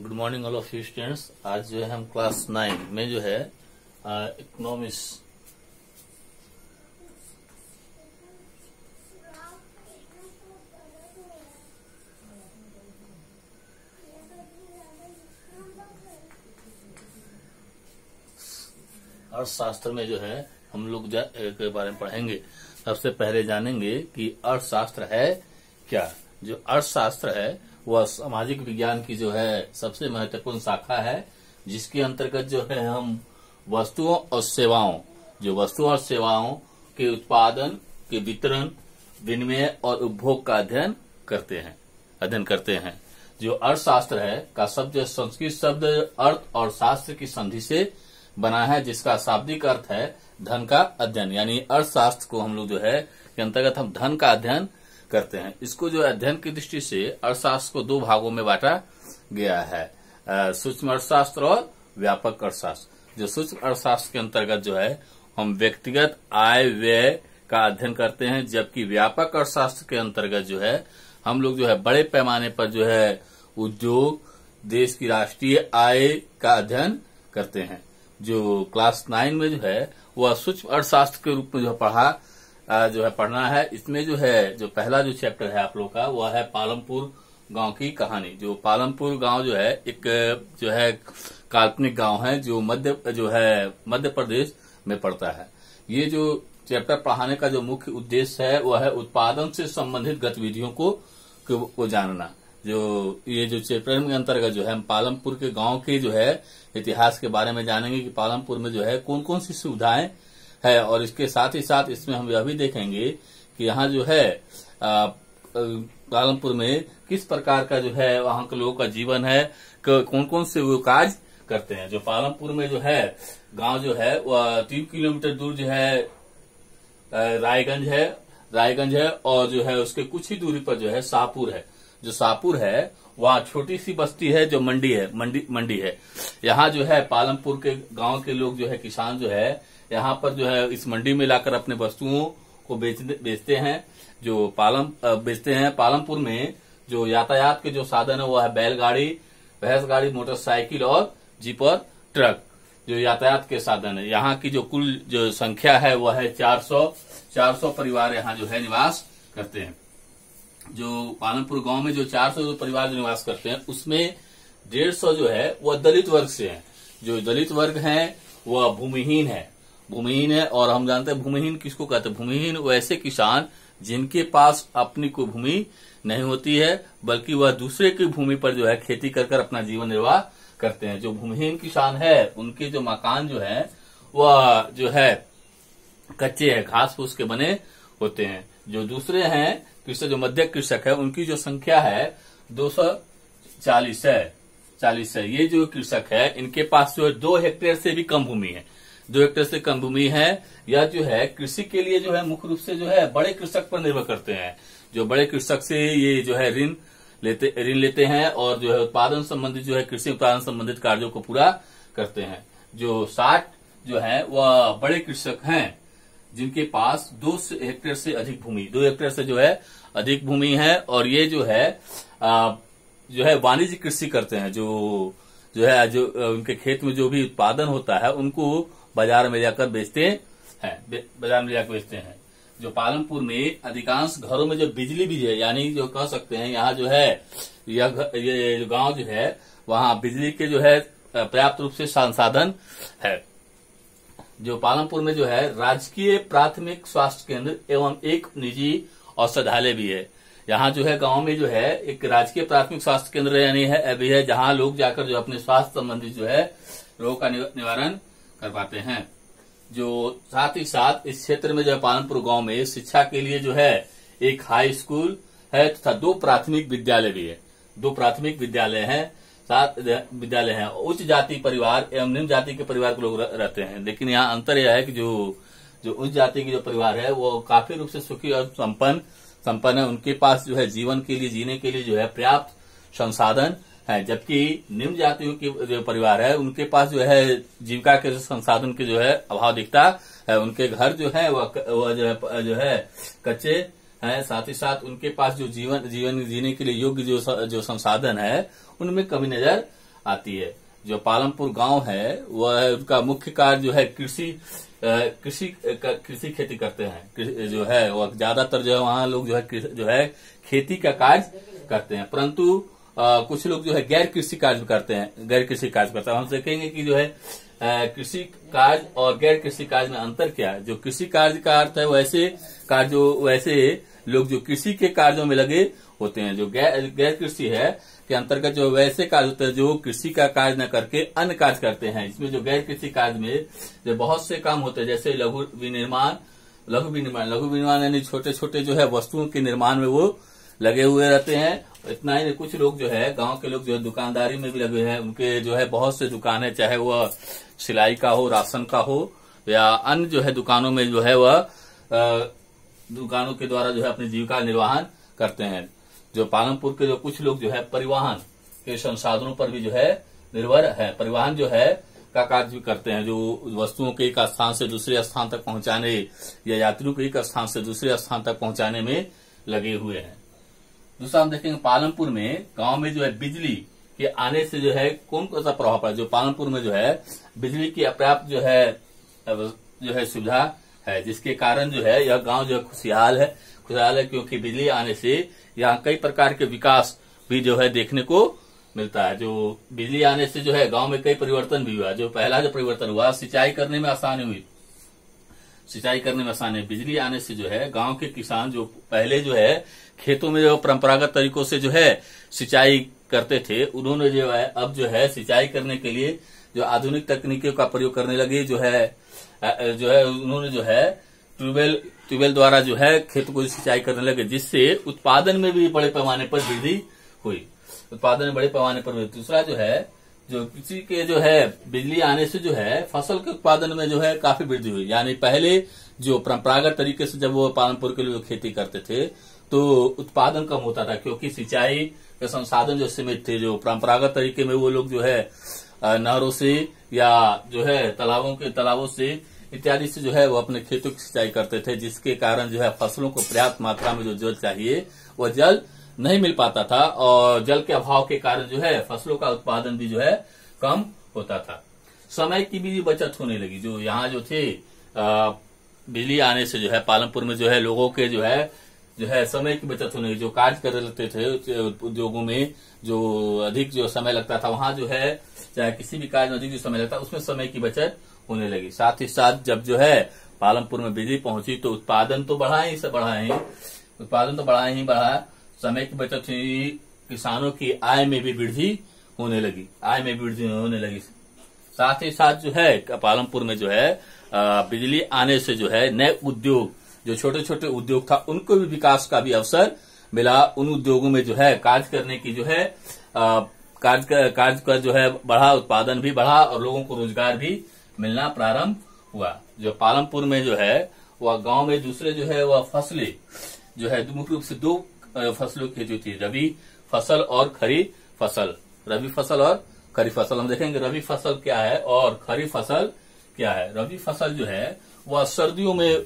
Good morning all of you students. आज जो है हम क्लास 9 में जो है इकोनॉमिक्स अर्थशास्त्र में जो है हम लोग के बारे में पढ़ेंगे। सबसे पहले जानेंगे कि अर्थशास्त्र है क्या। जो अर्थशास्त्र है वह सामाजिक विज्ञान की जो है सबसे महत्वपूर्ण शाखा है, जिसके अंतर्गत जो है हम वस्तुओं और सेवाओं के उत्पादन के वितरण, विनिमय और उपभोग का अध्ययन करते हैं। जो अर्थशास्त्र है का शब्द संस्कृत शब्द अर्थ और शास्त्र की संधि से बना है, जिसका शाब्दिक अर्थ है धन का अध्ययन। यानी अर्थशास्त्र को हम लोग जो है के अंतर्गत हम धन का अध्ययन करते हैं। इसको जो अध्ययन की दृष्टि से अर्थशास्त्र को दो भागों में बांटा गया है, सूक्ष्म अर्थशास्त्र और व्यापक अर्थशास्त्र। जो सूक्ष्म अर्थशास्त्र के अंतर्गत जो है हम व्यक्तिगत आय व्यय का अध्ययन करते हैं, जबकि व्यापक अर्थशास्त्र के अंतर्गत जो है हम लोग जो है बड़े पैमाने पर जो है उद्योग, देश की राष्ट्रीय आय का अध्ययन करते हैं। जो क्लास 9 में जो है वह सूक्ष्म अर्थशास्त्र के रूप में जो पढ़ना है। इसमें जो है जो पहला जो चैप्टर है आप लोग का वह है पालमपुर गांव की कहानी। जो पालमपुर गांव जो है एक जो है काल्पनिक गांव है जो मध्य प्रदेश में पड़ता है। ये जो चैप्टर पढ़ाने का जो मुख्य उद्देश्य है वह है उत्पादन से संबंधित गतिविधियों को जानना। जो ये जो चैप्टर के अंतर्गत जो है हम पालमपुर के गांव के जो है इतिहास के बारे में जानेंगे कि पालमपुर में जो है कौन कौन सी सुविधाएं है, और इसके साथ ही साथ इसमें हम यह भी देखेंगे कि यहाँ जो है पालमपुर में किस प्रकार का जो है वहाँ के लोगों का जीवन है, कौन कौन से वो कार्य करते हैं। जो पालमपुर में जो है गांव जो है वह 3 किलोमीटर दूर जो है रायगंज है और जो है उसके कुछ ही दूरी पर जो है शाहपुर है। जो शाहपुर है वहाँ छोटी सी बस्ती है जो मंडी है। यहाँ जो है पालमपुर के गांव के लोग जो है किसान जो है यहाँ पर जो है इस मंडी में लाकर अपने वस्तुओं को बेचते हैं। पालमपुर में जो यातायात के जो साधन है वो है बैलगाड़ी, भैंस गाड़ी, मोटरसाइकिल और जीप और ट्रक। जो यातायात के साधन है, यहाँ की जो कुल जो संख्या है वह है 400 परिवार यहाँ जो है निवास करते हैं। जो पालमपुर गांव में जो 400 परिवार जो निवास करते हैं उसमें 150 जो है वह दलित वर्ग से है। जो दलित वर्ग है वह भूमिहीन है और हम जानते हैं भूमिहीन किसको कहते हैं। भूमिहीन वैसे किसान जिनके पास अपनी कोई भूमि नहीं होती है, बल्कि वह दूसरे की भूमि पर जो है खेती कर अपना जीवन निर्वाह करते हैं। जो भूमिहीन किसान है उनके जो मकान जो है वह जो है कच्चे है, घास फूस के बने होते हैं। जो दूसरे हैं कृषक, जो मध्य कृषक है, उनकी जो संख्या है 240 है। ये जो कृषक है इनके पास जो है 2 हेक्टेयर से भी कम भूमि है। 2 हेक्टेयर से कम भूमि है। यह जो है कृषि के लिए जो है मुख्य रूप से जो है बड़े कृषक पर निर्भर करते हैं। जो बड़े कृषक से ये जो है ऋण लेते हैं और जो है उत्पादन संबंधित जो है कृषि उत्पादन संबंधित कार्यों को पूरा करते हैं। जो 60 जो है वह बड़े कृषक हैं जिनके पास 2 हेक्टेयर से अधिक भूमि, 2 हेक्टेयर से जो है अधिक भूमि है, और ये जो है वाणिज्य कृषि करते हैं। जो उनके खेत में जो भी उत्पादन होता है उनको बाजार में जाकर बेचते हैं। जो पालमपुर में अधिकांश घरों में जो बिजली भी है, यानी जो कह सकते हैं यहाँ जो है ये जो गांव जो है वहाँ बिजली के जो है पर्याप्त रूप से संसाधन है। जो पालमपुर में जो है राजकीय प्राथमिक स्वास्थ्य केंद्र एवं एक निजी औषधालय भी है। यहाँ जो है गांव में जो है एक राजकीय प्राथमिक स्वास्थ्य केंद्र यानी है भी है, जहाँ लोग जाकर जो अपने स्वास्थ्य संबंधित जो है रोग का निवारण कर पाते हैं। जो साथ ही साथ इस क्षेत्र में जो है पालमपुर गांव में शिक्षा के लिए जो है एक हाई स्कूल है तथा 2 प्राथमिक विद्यालय भी है। 2 प्राथमिक विद्यालय हैं, 7 विद्यालय हैं। उच्च जाति परिवार एवं निम्न जाति के परिवार के लोग रहते हैं, लेकिन यहाँ अंतर यह है कि जो उच्च जाति की जो परिवार है वो काफी रूप से सुखी और संपन्न है। उनके पास जो है जीवन के लिए जीने के लिए जो है पर्याप्त संसाधन है, जबकि निम्न जातियों की जो परिवार है उनके पास जो है जीविका के संसाधन के जो है अभाव दिखता है। उनके घर जो है वह जो है कच्चे हैं, साथ ही साथ उनके पास जो जीवन जीने के लिए योग्य जो संसाधन है उनमें कमी नजर आती है। जो पालमपुर गांव है वह उनका मुख्य कार्य जो है कृषि खेती करते हैं। जो है वह ज्यादातर जो है वहां लोग जो है खेती का कार्य करते हैं, परंतु कुछ लोग जो है गैर कृषि कार्य करते हैं। हम देखेंगे कि जो है कृषि कार्य और गैर कृषि कार्य में अंतर क्या है। जो कृषि कार्य का अर्थ है वैसे लोग जो कृषि के कार्यों में लगे होते हैं। जो गैर कृषि है के अंतर्गत जो वैसे कार्य होते हैं जो कृषि का कार्य न करके अन्य कार्य करते हैं। इसमें जो गैर कृषि कार्य में जो बहुत से काम होते हैं, जैसे लघु विनिर्माण यानी छोटे छोटे जो है वस्तुओं के निर्माण में वो लगे हुए रहते हैं। इतना ही नहीं, कुछ लोग जो है गांव के लोग जो है दुकानदारी में भी लगे हैं। उनके जो है बहुत से दुकान है, चाहे वह सिलाई का हो, राशन का हो या अन्य जो है दुकानों में जो है वह दुकानों के द्वारा जो है अपनी जीविका निर्वाहन करते हैं। जो पालमपुर के जो कुछ लोग जो है परिवहन के संसाधनों पर भी जो है निर्भर है। परिवहन जो है का कार्य भी करते हैं, जो वस्तुओं के एक स्थान से दूसरे स्थान तक पहुंचाने या यात्रियों को एक स्थान से दूसरे स्थान तक पहुंचाने में लगे हुए हैं। दूसरा हम देखेंगे पालमपुर में गांव में जो है बिजली के आने से जो है कौन कौन सा प्रभाव पड़ा। जो पालमपुर में जो है बिजली की अपर्याप्त जो है सुविधा है, जिसके कारण जो है यह गांव जो है खुशहाल है क्योंकि बिजली आने से यहाँ कई प्रकार के विकास भी जो है देखने को मिलता है। जो बिजली आने से जो है गांव में कई परिवर्तन भी हुआ। जो पहला जो परिवर्तन हुआ, सिंचाई करने में आसानी हुई। बिजली आने से जो है गांव के किसान जो पहले जो है खेतों में जो परंपरागत तरीकों से जो है सिंचाई करते थे, उन्होंने जो है अब जो है सिंचाई करने के लिए जो आधुनिक तकनीकों का प्रयोग करने लगे। उन्होंने जो है ट्यूबवेल द्वारा जो है खेत को सिंचाई करने लगे, जिससे उत्पादन में भी बड़े पैमाने पर वृद्धि हुई। दूसरा जो है जो कृषि के जो है बिजली आने से जो है फसल के उत्पादन में जो है काफी वृद्धि हुई। यानी पहले जो परंपरागत तरीके से जब वो पालमपुर के लोग खेती करते थे तो उत्पादन कम होता था, क्योंकि सिंचाई के संसाधन जो सीमित थे। जो परंपरागत तरीके में वो लोग जो है नहरों से या जो है तालाबों से इत्यादि से जो है वो अपने खेतों की सिंचाई करते थे, जिसके कारण जो है फसलों को पर्याप्त मात्रा में जो जल चाहिए वह जल नहीं मिल पाता था, और जल के अभाव के कारण जो है फसलों का उत्पादन भी जो है कम होता था। समय की भी बचत होने लगी। जो यहाँ जो थे बिजली आने से जो है पालमपुर में जो है लोगों के जो है समय की बचत होने लगी। जो कार्य कर लेते थे उद्योगों में जो अधिक जो समय लगता था, वहां जो है चाहे किसी भी कार्य में अधिक जो समय लगता उसमें समय की बचत होने लगी। साथ ही साथ जब जो है पालमपुर में बिजली पहुंची तो उत्पादन तो बढ़ा ही बढ़ा, समय की बचत हुई, किसानों की आय में भी वृद्धि होने लगी। साथ ही साथ जो है पालमपुर में जो है बिजली आने से जो है नए उद्योग, जो छोटे छोटे उद्योग था, उनको भी विकास का भी अवसर मिला। उन उद्योगों में जो है कार्य करने की जो है कार्य का जो है बढ़ा, उत्पादन भी बढ़ा और लोगों को रोजगार भी मिलना प्रारंभ हुआ। जो पालमपुर में जो है वह गांव में दूसरे जो है वह फसलें जो है मुख्य रूप से दो फसलों की खेती होती है, रबी फसल और खरीफ फसल। हम देखेंगे रबी फसल क्या है और खरीफ फसल क्या है। रबी फसल जो है वह सर्दियों में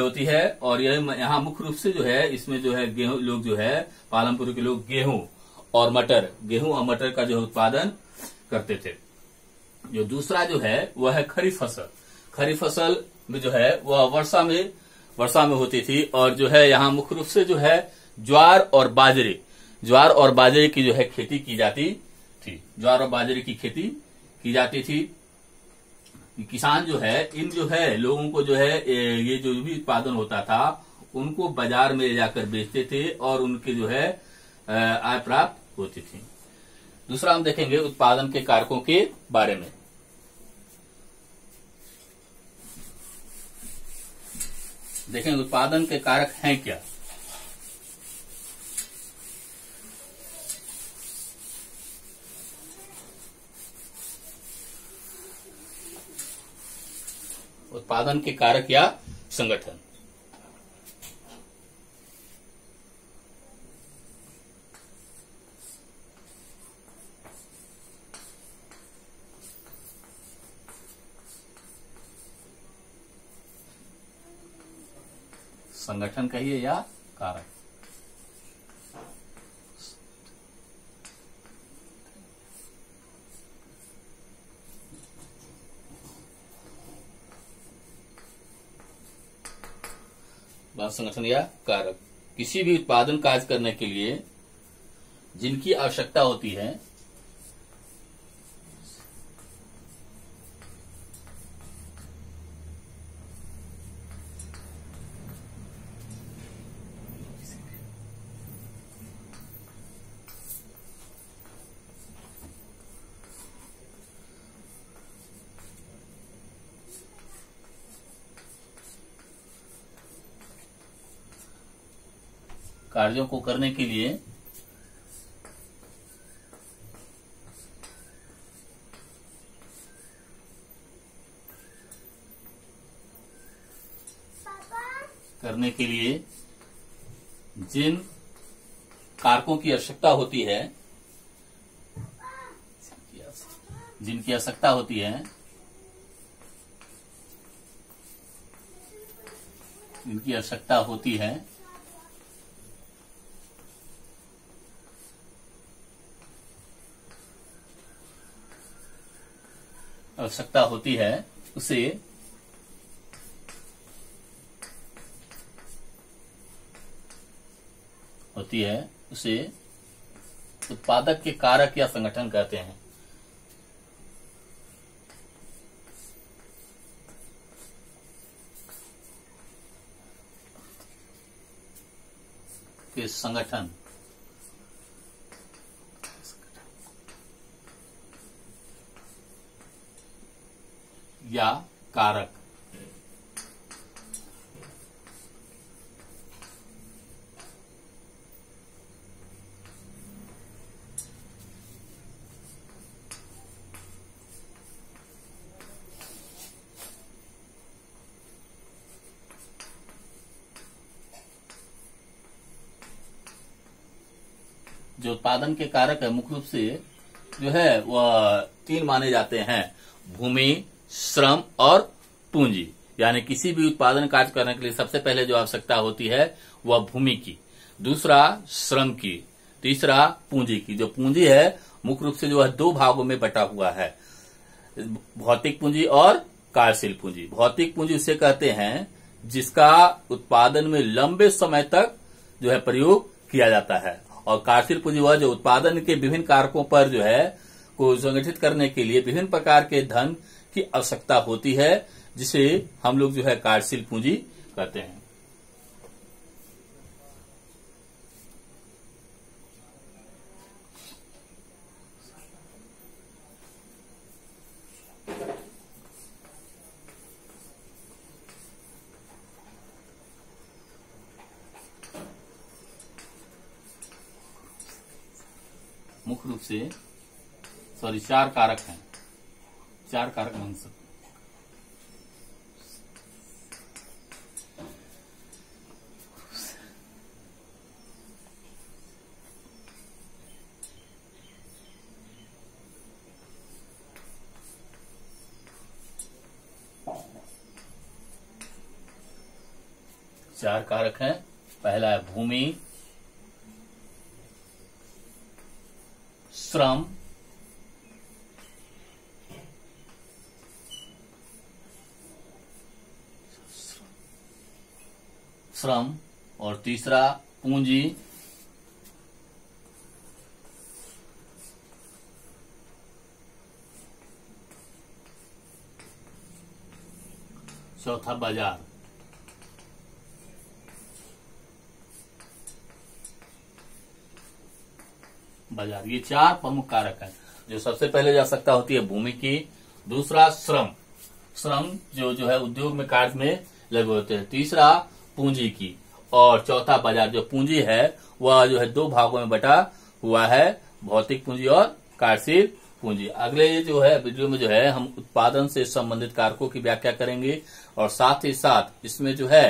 होती है और यह यहाँ मुख्य रूप से जो है इसमें जो है गेहूं लोग जो है पालमपुर के लोग गेहूं और मटर का जो उत्पादन करते थे। जो दूसरा जो है वह है खरीफ फसल में जो है वह वर्षा में होती थी, और जो है यहाँ मुख्य रूप से जो है ज्वार और बाजरे की जो है खेती की जाती थी। किसान जो है इन जो है लोगों को जो है ये जो भी उत्पादन होता था उनको बाजार में ले जाकर बेचते थे और उनके जो है आय प्राप्त होती थी। दूसरा हम देखेंगे उत्पादन के कारकों के बारे में। देखेंगे उत्पादन के कारक हैं क्या। उत्पादन के कारक या संगठन। संगठन कहिए या कारक। संगठन या कारक किसी भी उत्पादन कार्य करने के लिए जिनकी आवश्यकता होती है कार्यों को करने के लिए जिन कारकों की आवश्यकता होती है जिनकी आवश्यकता होती है जिनकी आवश्यकता होती है उसे उत्पादक के कारक या संगठन कहते हैं। के संगठन या कारक जो उत्पादन के कारक है मुख्य रूप से जो है वह 3 माने जाते हैं, भूमि, श्रम और पूंजी। यानी किसी भी उत्पादन कार्य करने के लिए सबसे पहले जो आवश्यकता होती है वह भूमि की, दूसरा श्रम की, तीसरा पूंजी की। जो पूंजी है मुख्य रूप से जो है 2 भागों में बटा हुआ है, भौतिक पूंजी और कार्यशील पूंजी। भौतिक पूंजी उसे कहते हैं जिसका उत्पादन में लंबे समय तक जो है प्रयोग किया जाता है, और कार्यशील पूंजी वह जो उत्पादन के विभिन्न कारकों पर जो है को संगठित करने के लिए विभिन्न प्रकार के धन की आवश्यकता होती है, जिसे हम लोग जो है कार्यशील पूंजी कहते हैं। मुख्य रूप से 4 कारक हैं, 4 कारक बन सकते हैं। चार कारक हैं। पहला है भूमि, श्रम और तीसरा पूंजी, चौथा बाजार। ये 4 प्रमुख कारक हैं। जो सबसे पहले जो आवश्यकता होती है भूमि की, दूसरा श्रम जो है उद्योग में कार्य में लगे होते हैं, तीसरा पूंजी की, और चौथा बाजार। जो पूंजी है वह जो है 2 भागों में बटा हुआ है, भौतिक पूंजी और कार्यशील पूंजी। अगले जो है वीडियो में जो है हम उत्पादन से संबंधित कारकों की व्याख्या करेंगे, और साथ ही साथ इसमें जो है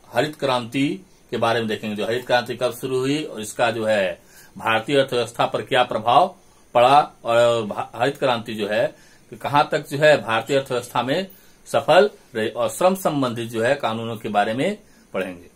हरित क्रांति के बारे में देखेंगे। जो हरित क्रांति कब शुरू हुई और इसका जो है भारतीय अर्थव्यवस्था पर क्या प्रभाव पड़ा, और हरित क्रांति जो है कहां तक जो है भारतीय अर्थव्यवस्था में सफल रही, और श्रम संबंधित जो है कानूनों के बारे में पढ़ेंगे।